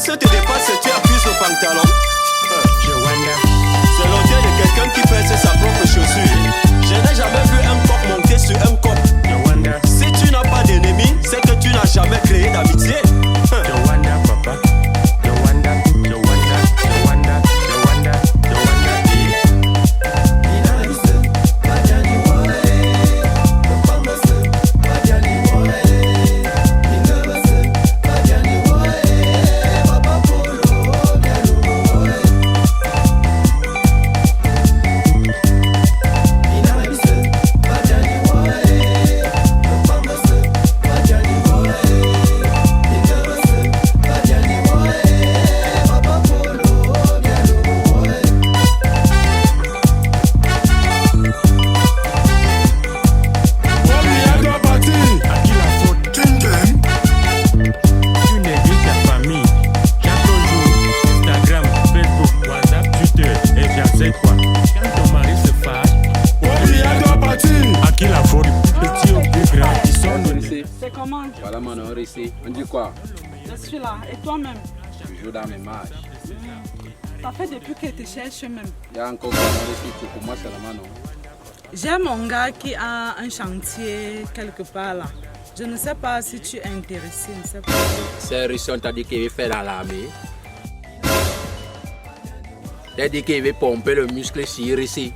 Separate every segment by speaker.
Speaker 1: dépenses te dépassent, tu abuses le pantalon. C'est l'odeur de quelqu'un qui pèse sa propre chaussure. Je n'ai jamais vu un coq monter sur un coq. Si tu n'as pas d'ennemis, c'est que tu n'as jamais créé d'amitié.
Speaker 2: C'est comment?
Speaker 3: Voilà mon nom ici. On dit quoi?
Speaker 2: Je suis là. Et toi-même?
Speaker 3: Toujours dans mes marches.
Speaker 2: Ça fait depuis que tu cherches même.
Speaker 3: Il y a encore ici pour moi seulement non.
Speaker 2: J'ai mon gars qui a un chantier quelque part là. Je ne sais pas si tu es intéressé. Je ne sais pas.
Speaker 3: C'est Russie, on t'a dit qu'il veut faire dans l'armée. T'as dit qu'il veut pomper le muscle sur ici.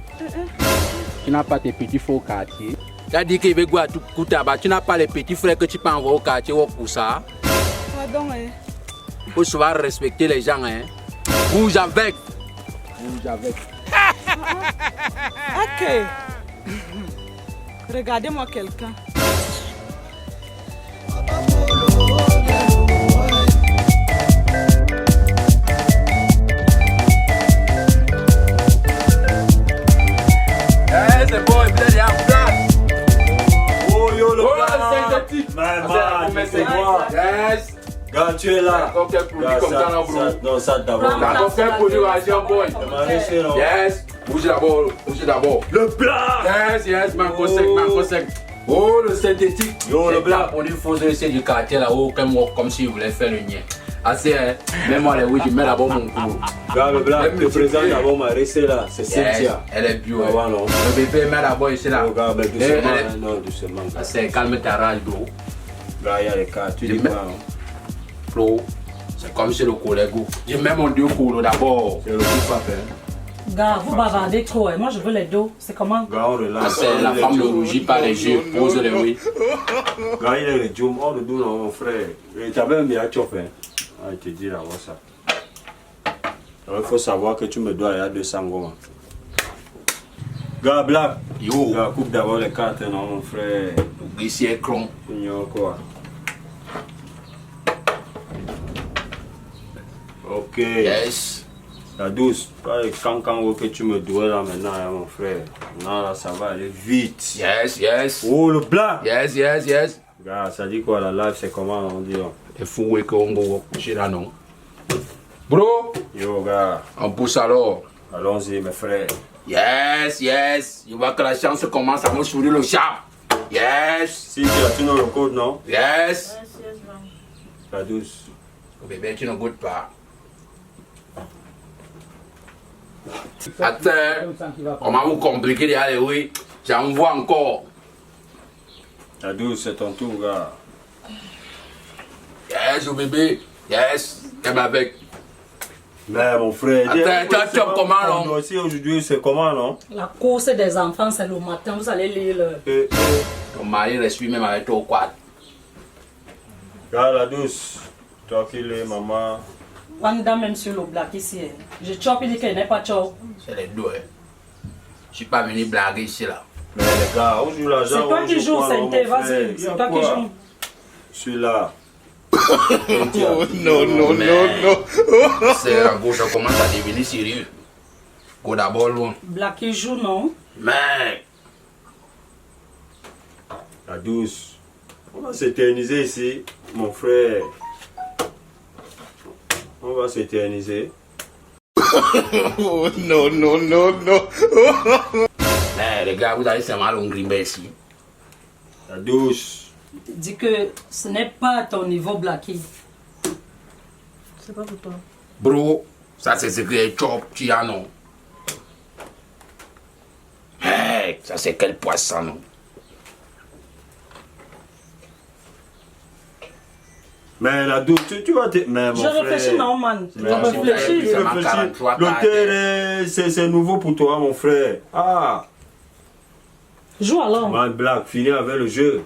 Speaker 3: Tu n'as pas tes petits faux quartiers. Tu as dit qu'il veut goûter tout tabac. Tu n'as pas les petits frères que tu peux envoyer au quartier pour ça.
Speaker 2: Pardon, hein.
Speaker 3: Il faut souvent respecter les gens. Hein. Bouge avec. Bouge avec.
Speaker 2: Ok. Regardez-moi quelqu'un.
Speaker 3: C'est bon, il est en place.
Speaker 1: Oh yo le
Speaker 3: synthétique.
Speaker 1: c'est moi.
Speaker 3: Yes.
Speaker 1: Gars, tu es là.
Speaker 3: Comme quel produit comme ça, là, bro.
Speaker 1: Non, ça d'abord.
Speaker 3: Comme quel produit, Asian boy. Yes. Bougez d'abord. Bougez d'abord.
Speaker 1: Le blanc.
Speaker 3: Yes, manco sec. Oh, le synthétique.
Speaker 1: Yo, le blanc.
Speaker 3: On dit faut essayer du quartier là-haut, comme si vous voulez faire le nien. Assez, hein. Mets-moi les oui, je mets d'abord mon cou.
Speaker 1: Gars, le blanc, le président d'abord m'a resté là. C'est Cynthia.
Speaker 3: Elle est bio.
Speaker 1: Ah, non.
Speaker 3: Le bébé, mets d'abord ici là.
Speaker 1: Oh, gars, mais doucement. Non, doucement.
Speaker 3: C'est calme ta rage, bro.
Speaker 1: Là, il y a les cartes. Tu dis quoi?
Speaker 3: Flo, c'est comme si le collègue. Je mets mon dieu coulot d'abord.
Speaker 1: C'est le coup pas fait.
Speaker 2: Gars, vous bavardez trop. Moi, je veux les dos. C'est comment?
Speaker 1: Gars, on relâche.
Speaker 3: C'est la femme ne rougit pas les yeux. Pose les oui.
Speaker 1: Gars, il est le Djoum. Oh, le dos, non, mon frère. Et t'as même bien chopé. Ah, il te dit là, voilà ça. Alors, il faut savoir que tu me dois il y a 200 gommes. Gars, Black.
Speaker 3: Yo.
Speaker 1: Gars, coupe d'abord les cartes, non, mon frère.
Speaker 3: Ici est cron.
Speaker 1: Quoi. Ok.
Speaker 3: Yes.
Speaker 1: La douce, pas les cancans que tu me dois là maintenant, hein, mon frère. Non, là, ça va aller vite.
Speaker 3: Yes.
Speaker 1: Oh, le blanc.
Speaker 3: Yes.
Speaker 1: Gars, ça dit quoi, la live, c'est comment on dit?
Speaker 3: Et fou et qu'on va coucher là, non? Bro,
Speaker 1: Yo, gars.
Speaker 3: on pousse alors.
Speaker 1: Allons-y, mes frères.
Speaker 3: Yes. Je vois que la chance commence à me sourire le chat. Yes.
Speaker 1: Si tu as tout le code, non?
Speaker 3: Yes.
Speaker 1: La douce.
Speaker 3: Oh, bébé, tu ne goûtes pas. Attends, on m'a vous compliqué d'aller, oui. J'en vois encore.
Speaker 1: La douce, c'est ton tour, gars.
Speaker 3: Yes, oh bébé. Yes. T'aimes avec.
Speaker 1: Mais mon frère,
Speaker 3: Attends, tu as comment, non?
Speaker 1: Aussi aujourd'hui, c'est comment, non?
Speaker 2: La course des enfants, c'est le matin. Vous allez lire le...
Speaker 3: Ton mari reste lui-même avec toi au quad.
Speaker 1: Gars, la douce. Toi qui l'es, maman.
Speaker 2: Wanda même sur le black ici. Je chope, il dit qu'il n'est pas chop.
Speaker 3: C'est les deux, hein. Je suis pas venu blaguer ici, là.
Speaker 1: Mais les gars, on joue l'argent.
Speaker 2: C'est toi qui joues, Sainté, vas-y. C'est toi qui joues.
Speaker 1: Je suis là.
Speaker 3: Non. C'est à gauche, ça commence à devenir sérieux. Go d'abord loin.
Speaker 2: Black qui joue, non?
Speaker 3: Mais.
Speaker 1: La douce. On va s'éterniser ici, mon frère. On va s'éterniser.
Speaker 3: Non. Mais les gars, vous allez seulement le grimper ici.
Speaker 1: La douce.
Speaker 2: Dis que ce n'est pas à ton niveau, Blacky. C'est pas pour toi.
Speaker 3: Bro, ça c'est ce que est chop, tu as non. Mec, ça c'est quel poisson non.
Speaker 1: Mais la douce, tu vas te... Mais mon
Speaker 2: Je
Speaker 1: frère...
Speaker 2: réfléchis, non, man. Je
Speaker 1: Mais
Speaker 2: réfléchis.
Speaker 1: tu réfléchis. L'hôtel, c'est nouveau pour toi, mon frère. Ah,
Speaker 2: Joue alors.
Speaker 1: man, Black, finis avec le jeu.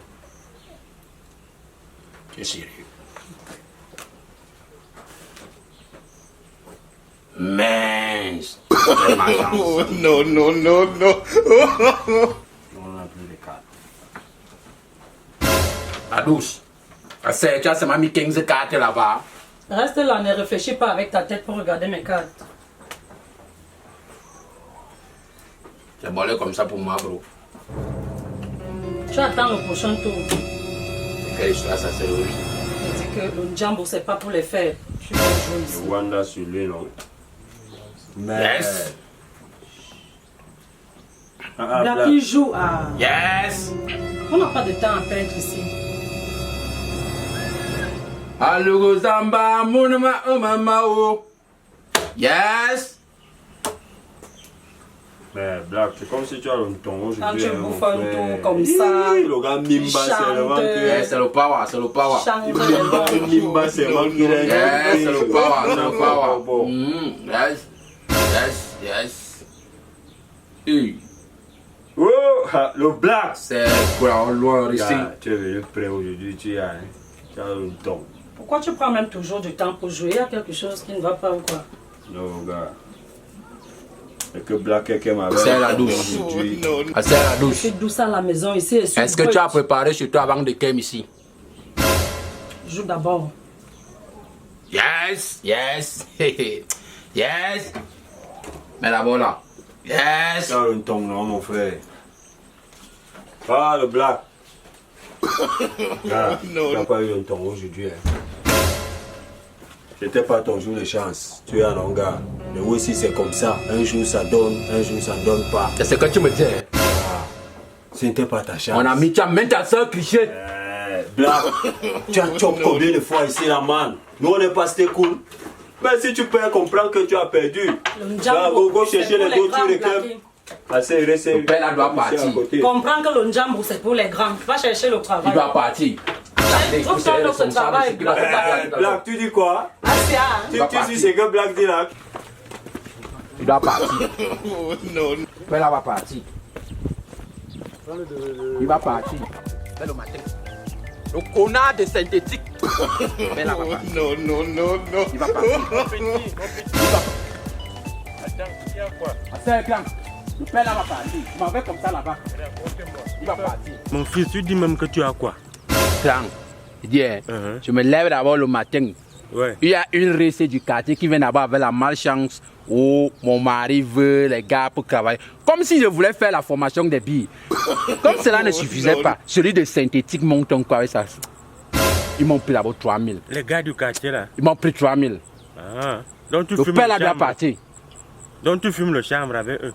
Speaker 3: Tu es sérieux? Mince.
Speaker 4: No, no, no, no.
Speaker 1: On a plus les cartes.
Speaker 3: La douce. Tu as seulement mis 15 cartes là-bas.
Speaker 2: Reste là, ne réfléchis pas avec ta tête pour regarder mes cartes.
Speaker 3: C'est bolé comme ça pour moi, bro.
Speaker 2: Tu attends le prochain tour.
Speaker 3: Quelle histoire ça c'est rouge?
Speaker 2: Je dis que le Djambo, c'est pas pour les faire. Tu vas jouer ici.
Speaker 1: Wanda sur lui, non? Mais...
Speaker 3: Yes.
Speaker 1: Ah,
Speaker 2: Black,
Speaker 1: Black.
Speaker 2: il joue à...
Speaker 3: Yes.
Speaker 2: On n'a pas de temps à perdre ici.
Speaker 3: Alugo Zamba, Munama, Omamao. Yes.
Speaker 1: Mais Black, c'est comme si tu as un ton aujourd'hui.
Speaker 2: Quand tu
Speaker 1: hein, mon
Speaker 2: bouffes un
Speaker 1: frère.
Speaker 2: tour comme ça,
Speaker 1: Le gars Mimba, c'est le vent
Speaker 3: Yes, c'est le power, c'est le power.
Speaker 2: chante les bons
Speaker 1: Mimba, c'est le vent qui l'a
Speaker 3: Yes, c'est le power, c'est le power.
Speaker 1: Bon.
Speaker 3: Yes, yes, yes. Hey,
Speaker 1: Oh, ah, le Black.
Speaker 3: c'est quoi, loin ici.
Speaker 1: Gars, tu es venu prêt aujourd'hui, tu as un ton.
Speaker 2: Pourquoi tu prends même toujours du temps pour jouer? Il y a quelque chose qui ne va pas ou quoi?
Speaker 1: Non, gars. Et que Black quelqu'un m'avait...
Speaker 3: C'est la douce.
Speaker 1: aujourd'hui.
Speaker 3: Ah, c'est la douce.
Speaker 2: C'est douce à la maison ici.
Speaker 3: Est-ce que tu as préparé chez toi avant de kem ici?
Speaker 2: Joue d'abord.
Speaker 3: Yes, yes, yes. Mais d'abord là. Yes.
Speaker 1: Tu as un ton, non, mon frère. Ah, le Black. Ah, tu n'as pas eu un ton aujourd'hui. Hein. C'était pas ton jour de chance. Tu es un long gars. Le aussi c'est comme ça. Un jour ça donne, un jour ça ne donne pas.
Speaker 3: C'est ce que tu me dis.
Speaker 1: Ce n'était pas ta chance.
Speaker 3: Mon ami, tu as même ta soeur cliché.
Speaker 1: Black, tu as chop combien de fois ici la man? Nous on est pas c'était cool. Mais si tu peux comprendre que tu as perdu. Là, go chercher les dos, tu réclames. Assez resté.
Speaker 3: Le père là doit partir.
Speaker 2: Comprends que le Djambo c'est pour les grands. Va chercher le travail.
Speaker 3: Il doit partir.
Speaker 2: Trouve ça dans ce travail.
Speaker 1: Black, tu dis quoi?
Speaker 2: Assez, hein?
Speaker 1: Tu dis ce que Black dit là?
Speaker 3: Il doit partir.
Speaker 4: No,
Speaker 3: Le père là va partir. Il va partir. Dès le matin. Le connard de synthétique. Le père là va partir.
Speaker 4: no, no, no, no.
Speaker 3: Il va partir.
Speaker 5: Attends, il y a quoi?
Speaker 3: C'est grand. Le père là va partir. Je m'en vais comme ça là-bas. Il va partir.
Speaker 5: Mon fils, tu dis même que tu as quoi?
Speaker 3: Grand. Il dit, je me lève d'abord le matin.
Speaker 5: Ouais.
Speaker 3: Il y a une récée du quartier qui vient d'abord avec la malchance où mon mari veut les gars pour travailler. Comme si je voulais faire la formation des billes. Comme cela ne suffisait pas, celui de synthétique monte encore avec ça. Ils m'ont pris d'abord 3000.
Speaker 5: Les gars du quartier là.
Speaker 3: Ils m'ont pris 3000.
Speaker 5: Ah. Donc tu
Speaker 3: Le
Speaker 5: fumes
Speaker 3: père
Speaker 5: le
Speaker 3: là doit
Speaker 5: chambre.
Speaker 3: partir.
Speaker 5: Donc tu fumes le chambre avec eux.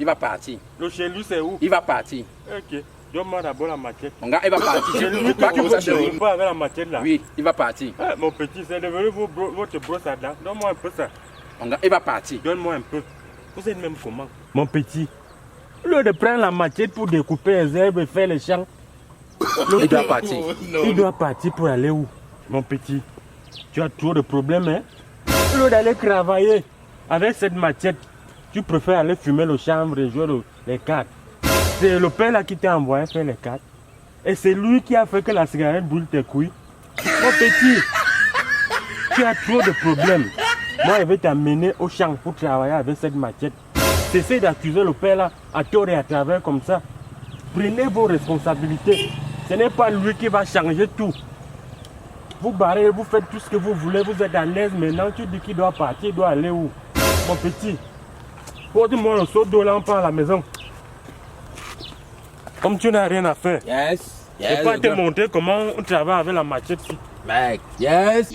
Speaker 3: Il va partir.
Speaker 5: Le chez lui c'est où?
Speaker 3: Il va partir.
Speaker 5: Ok. Donne-moi d'abord la machette.
Speaker 3: Mon gars, il va partir.
Speaker 5: C'est lui
Speaker 3: Pas
Speaker 5: que
Speaker 3: comme ça,
Speaker 5: tu
Speaker 3: chérie.
Speaker 5: veux pas avec la machette là.
Speaker 3: Oui, il va partir.
Speaker 5: Ah, mon petit, c'est devenu votre brosse à dents. Donne-moi un peu ça.
Speaker 3: Mon gars, il va partir.
Speaker 5: Donne-moi un peu. Vous êtes même comment? Mon petit. Au lieu de prendre la machette pour découper les herbes et faire les champs,
Speaker 3: Il doit partir.
Speaker 5: il doit partir pour aller où? Mon petit, tu as trop de problèmes, hein? Au lieu d'aller travailler avec cette machette, tu préfères aller fumer le chambre et jouer les cartes. C'est le père là qui t'a envoyé faire les cartes. Et c'est lui qui a fait que la cigarette brûle tes couilles. Mon petit, tu as trop de problèmes. Moi, je vais t'amener au champ pour travailler avec cette machette. Cessez d'accuser le père là à tort et à travers comme ça. Prenez vos responsabilités. Ce n'est pas lui qui va changer tout. Vous barrez, vous faites tout ce que vous voulez, vous êtes à l'aise maintenant. Tu dis qu'il doit partir, il doit aller où? Mon petit, porte-moi le seau d'eau là, on part à la maison. Comme tu n'as rien à faire.
Speaker 3: Yes.
Speaker 5: Je vais pas te montrer comment on travaille avec la machette ici.
Speaker 3: Mec, yes.